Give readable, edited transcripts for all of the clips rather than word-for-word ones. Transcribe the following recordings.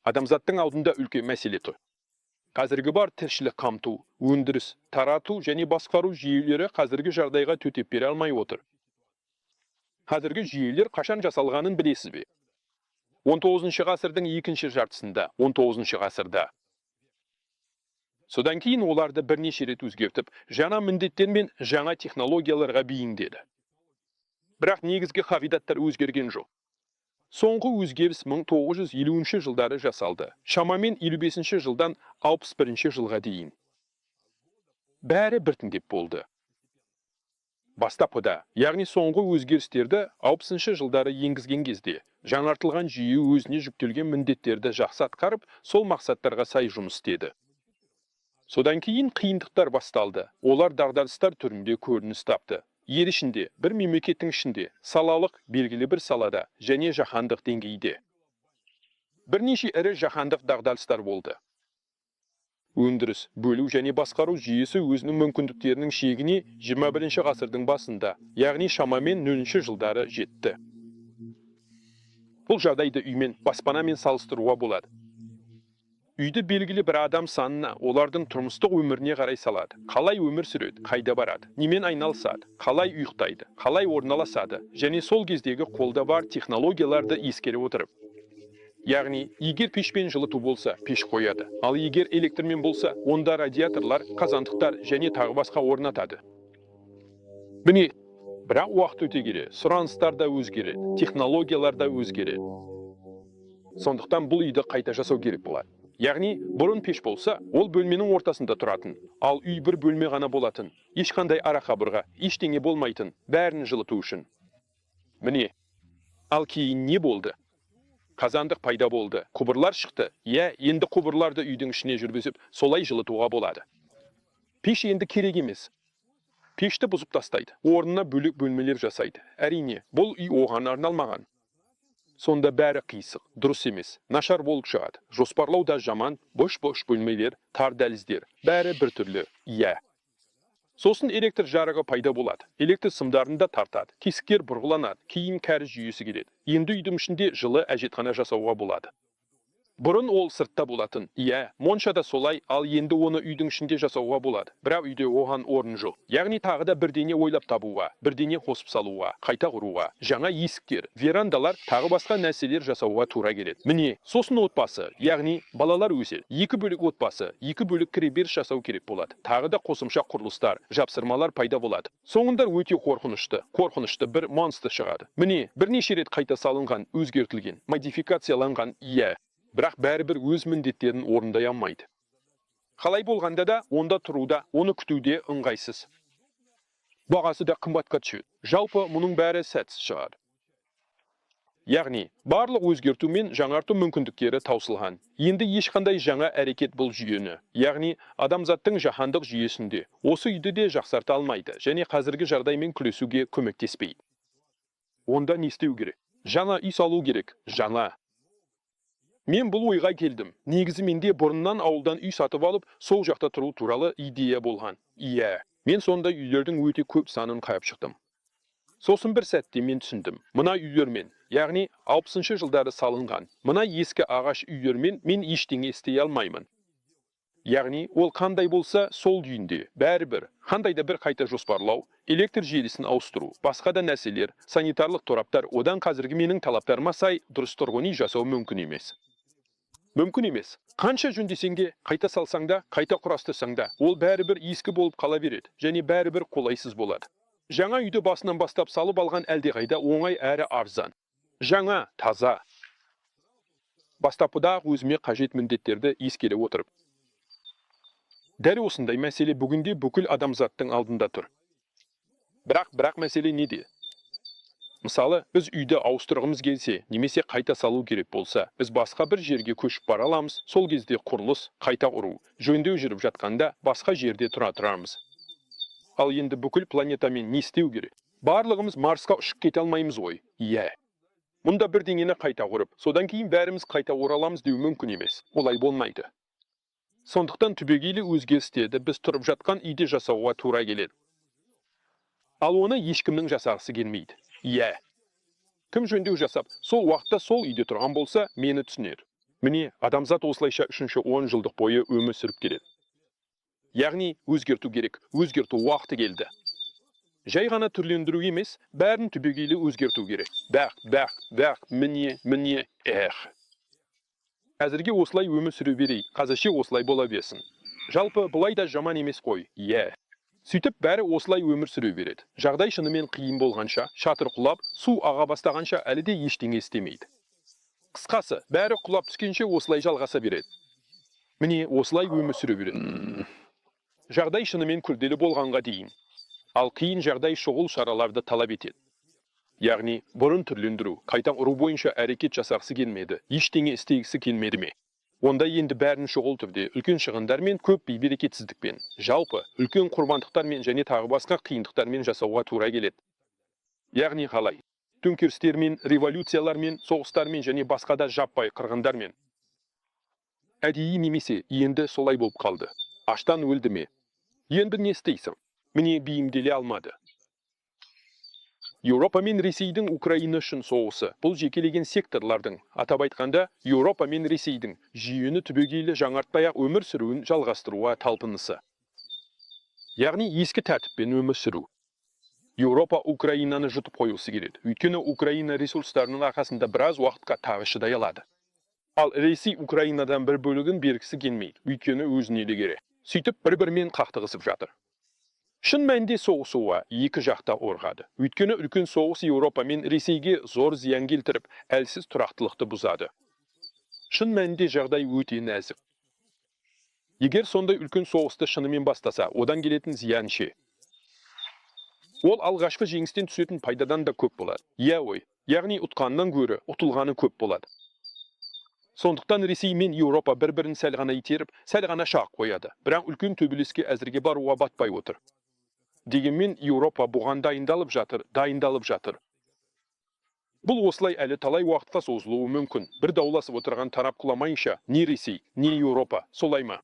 Адамзаттың алдында үлкен мәселе тұр. Қазіргі бар тіршілік қамту, өндіріс, тарату және басқару жүйелері қазіргі жағдайға төтеп бере алмай отыр. Қазіргі жүйелер қашан жасалғанын білесіз бе? 19 ғасырдың екінші жартысында, 19 ғасырда. Содан кейін оларды бірнеше рет өзгертіп, жаңа міндеттер мен жаңа технологияларға бейімдеді. Бірақ негізгі қағидаттар өзгерген жоқ. Соңғы өзгеріс 1950 жылдары жасалды. Шамамен 55 жылдан 61 жылға дейін. Бәрі біртіндеп болды. Бастапқыда, яғни соңғы өзгерістерді 60 жылдары енгізген кезде, жаңартылған жүйе өзіне жүктелген міндеттерді жақсы атқарып, сол мақсаттарға сай жұмыс істеді. Содан кейін қиындықтар басталды. Олар дағдарыстар түрінде көрініс тапты. Ел ішінде, бір мемлекеттің ішінде, салалық белгілі бір салада және жаһандық деңгейде. Бірнеше ірі жаһандық дағдарыстар болды. Өндіріс, бөлу және басқару жүйесі өзінің мүмкіндіктерінің шегіне 21 ғасырдың басында, яғни шамамен 0 жылдары жетті. Бұл жағдайды үймен, баспанамен салыстыруға болады. Үйді белгілі бір адам санына, олардың тұрмыстық өміріне қарай салады. Қалай өмір сүреді, қайда барады, немен айналысады, қалай ұйықтайды, қалай орналасады, және сол кездегі қолда бар технологияларды ескере отырып. Яғни, егер пешпен жылыту болса, пеш қояды. Ал егер электрмен болса, онда радиаторлар, қазандықтар және тағы басқа орнатады. Міне, бірақ уақыт өте келе, сұраныстар да өзгереді, технологиялар да өзгереді. Сондықтан бұл үйді қайта жасау керек болады. Яғни, бұрын пеш болса, ол бөлменің ортасында тұратын, ал үй бір бөлме ғана болатын, ешқандай ара қабырға, ештеңе болмайтын, бәрін жылыту үшін. Міне, ал кейін не болды? Қазандық пайда болды, құбырлар шықты, енді құбырларды үйдің ішіне жүргізіп, солай жылытуға болады. Пеш енді керек емес. Пешті бұзып тастайды, орнына бөлек бөлмелер жасайды. Әрине, бұл үй оған арналмаған. Сонда бәрі қисық, дұрыс емес, нашар болып шығады. Жоспарлау да жаман, бош-бош бөлмелер, тар дәліздер, бәрі бір түрлі. Сосын электр жарығы пайда болады. Электр сымдарында тартады, тесіктер бұрғыланады, кейін кәріз жүйесі келеді. Енді үйдің ішінде жылы әжетхана жасауға болады. Бұрын ол сыртта болатын. Моншада солай, ал енді оны үйдің ішінде жасауға болады. Бірақ үйде оған орын жоқ. Яғни тағы да бірдеңе ойлап табуға, бірдеңе қосып салуға, қайта құруға, жаңа есіктер, верандалар, тағы басқа нәрселер жасауға тура келеді. Міне, сосын отбасы, яғни балалар өседі. Екі бөлік отбасы, екі бөлік кіреберіс жасау керек болады. Тағы да қосымша құрылыстар, жапсырмалар пайда болады. Соңында өте қорқынышты бір монстр шығады. Міне, бірнеше рет қайта салынған, өзгертілген, модификацияланған, бірақ бәрібір өз міндеттерін орындай алмайды. Қалай болғанда да, онда тұруда, оны күтуде ыңғайсыз. Бағасы да қымбатқа түседі. Жалпы мұның бәрі сәтсіз шығады. Яғни, барлық өзгерту мен жаңарту мүмкіндіктері таусылған. Енді ешқандай жаңа әрекет бұл жүйені, яғни адамзаттың жаһандық жүйесінде осы үйді де жақсарта алмайды және қазіргі жағдаймен күресуге көмектеспейді. Онда не істеу керек? Жаңа үй салу керек, жаңа. Мен бұл ойға келдім. Негізі менде бұрыннан ауылдан үй сатып алып, сол жақта тұру туралы идея болған. Мен сонда үйлердің өте көп санын қайып шықтым. Сосын бір сәтте мен түсіндім. Мына үйлермен, яғни 60 жылдары салынған, мына ескі ағаш үйлермен мен ештеңе істей алмаймын. Яғни, ол қандай болса, сол күйінде, бәрібір, қандай да бір қайта жоспарлау, электр желісін ауыстыру, басқа да нәрселер, санитарлық тораптар, одан қазіргі менің талаптарыма сай дұрыс тұрғын үй жасау мүмкін емес. Мүмкін емес. Қанша жөндесең де, қайта салсаң да, қайта құрастырсаң да, ол бәрібір ескі болып қала береді, және бәрібір қолайсыз болады. Жаңа үйді басынан бастап салып алған әлдеқайда оңай әрі арзан. Жаңа, таза. Бастапқыда өзіме қажет міндеттерді ескере отырып. Дәл осындай мәселе бүгінде бүкіл адамзаттың алдында тұр. Бірақ мәселе неде? Мысалы, біз үйді ауыстырғымыз келсе, немесе қайта салу керек болса, біз басқа бір жерге көшіп бара аламыз, сол кезде құрылыс, қайта құру, жөндеу жүріп жатқанда басқа жерде тұрамыз. Ал енді бүкіл планетамен не істеу керек? Барлығымыз Марсқа ұшып кете алмаймыз ғой. Мұнда бірдеңені қайта құрып, содан кейін бәріміз қайта ораламыз деу мүмкін емес. Олай болмайды. Сондықтан түбегейлі өзгерістерді біз тұрып жатқан үйде жасауға тура келеді. Ал оны ешкімнің жасағысы келмейді. Кім жөндеу жасап, сол уақытта сол үйде тұрған болса, мені түсінер. Міне, адамзат осылайша 10 жылдық бойы өмір сүріп келеді. Яғни өзгерту керек, өзгерту уақыты келді. Жай ғана түрлендіру емес, бәрін түбегейлі өзгерту керек. Міне, Әзірге осылай өмір сүре берейік, қазірше осылай бола берсін. Жалпы бұлай да жаман емес қой, Сөйтіп бәрі осылай өмір сүре береді. Жағдай шынымен қиын болғанша, шатыр құлап, су аға бастағанша әлі де ештеңе істемейді. Қысқасы, бәрі құлап түскенше осылай жалғаса береді. Міне, осылай өмір сүре береді. Жағдай шынымен күрделі болғанға дейін. Ал қиын жағдай шұғыл шараларды талап етеді. Яғни, бұрын түрлендіру, қайтаң ұру бойынша әрекет жасағысы келмеді, ештеңе істегісі келмеді ме? Онда енді бәрін шұғыл түрде, үлкен шығындармен, көп бейберекетсіздікпен, жалпы, үлкен құрбандықтармен және тағы басқа қиындықтармен жасауға тура келеді. Яғни қалай? Төңкерістермен, революциялармен, соғыстармен және басқа да жаппай қырғындармен. Әдейі немесе енді солай болып қалды. Аштан өлді ме? Енді не істейсің? Міне бейімделе алмады. Еуропа мен Ресейдің Украина үшін соғысы, бұл жекелеген секторлардың, атап айтқанда, Еуропа мен Ресейдің жүйені түбегейлі жаңартпай-ақ өмір сүруін жалғастыруға талпынысы. Яғни ескі тәртіппен өмір сүру. Еуропа Украинаны жұтып қоюсы келеді. Өйткені Украина ресурстарының арқасында біраз уақытқа тағы шыдай алады. Ал Ресей Украинадан бір бөлігін бергісі келмейді, өйткені өзіне ілгері. Сөйтіп бір-бірімен қақтығысып жатыр. Шын мәнінде соғысуға екі жақта орғады. Өйткені үлкен соғыс Еуропа мен Ресейге зор зиян келтіріп, әлсіз тұрақтылықты бұзады. Шын мәнінде жағдай өте нәзік. Егер сондай үлкен соғысты шынымен бастаса, одан келетін зиян ше. Ол алғашқы жеңістен түсетін пайдадан да көп болады. Яғни ұтқаннан гөрі ұтылғаны көп болады. Сондықтан Ресей мен Еуропа бір-бірін сәл ғана итеріп, сәл ғана шақ қояды. Бірақ үлкен төбелеске әзірге баруға батпай отыр. Дегенмен Еуропа бұған дайындалып жатыр. Бұл осылай әлі талай уақытқа созылуы мүмкін. Бір дауласып отырған тарап құламайынша, не Ресей, не Еуропа, солай ма?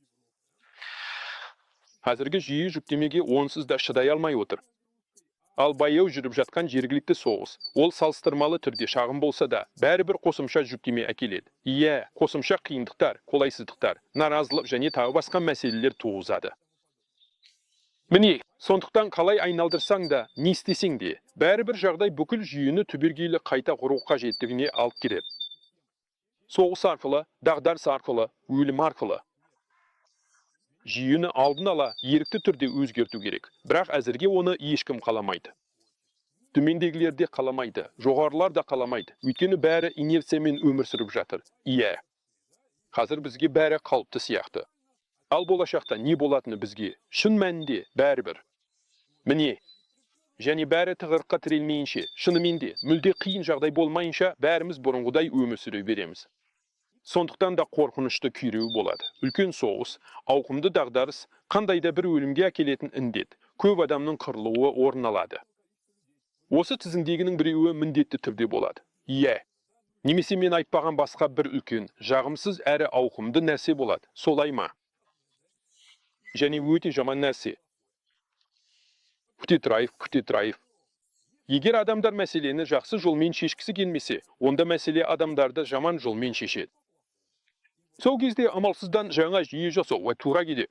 Қазіргі жүйе жүктемеге онсыз да шыдай алмай отыр. Ал баяу жүріп жатқан жергілікті соғыс, ол салыстырмалы түрде шағын болса да, бәрібір қосымша жүктеме әкеледі. Қосымша қиындықтар, қолайсыздықтар, наразылық және тағы басқа мәселелер туғызады. Міне, сондықтан қалай айналдырсаң да, не істесең де, бәрібір жағдай бүкіл жүйені түбегейлі қайта құру қажеттігіне алып келеді. Соғыс арқылы, дағдарыс арқылы, өлім арқылы. Жүйені алдын ала ерікті түрде өзгерту керек, бірақ әзірге оны ешкім қаламайды. Төмендегілер де қаламайды, жоғарылар да қаламайды, өйткені бәрі инерциямен өмір сүріп жатыр. Қазір бізге бәрі қалыпты сияқты. Ал болашақта не болатыны бізге, шын мәнінде бәрібір. Міне, және бәрі тығырыққа тірелмейінше, шынымен де мүлде қиын жағдай болмайынша, бәріміз бұрынғыдай өмір сүре береміз. Сондықтан да қорқынышты күйреу болады. Үлкен соғыс, ауқымды дағдарыс, қандай да бір өлімге әкелетін індет, көп адамның қырылуы орын алады. Осы тізімдегінің біреуі міндетті түрде болады. Немесе мен айтпаған басқа бір үлкен, жағымсыз әрі ауқымды нәрсе болады. Солай ма? Және өте жаман нәрсе. Күтетірайып. Егер адамдар мәселені жақсы жолмен шешкісі келмесе, онда мәселе адамдарды жаман жолмен шешеді. Сол кезде амалсыздан жаңа жүйе жасауға тура келеді.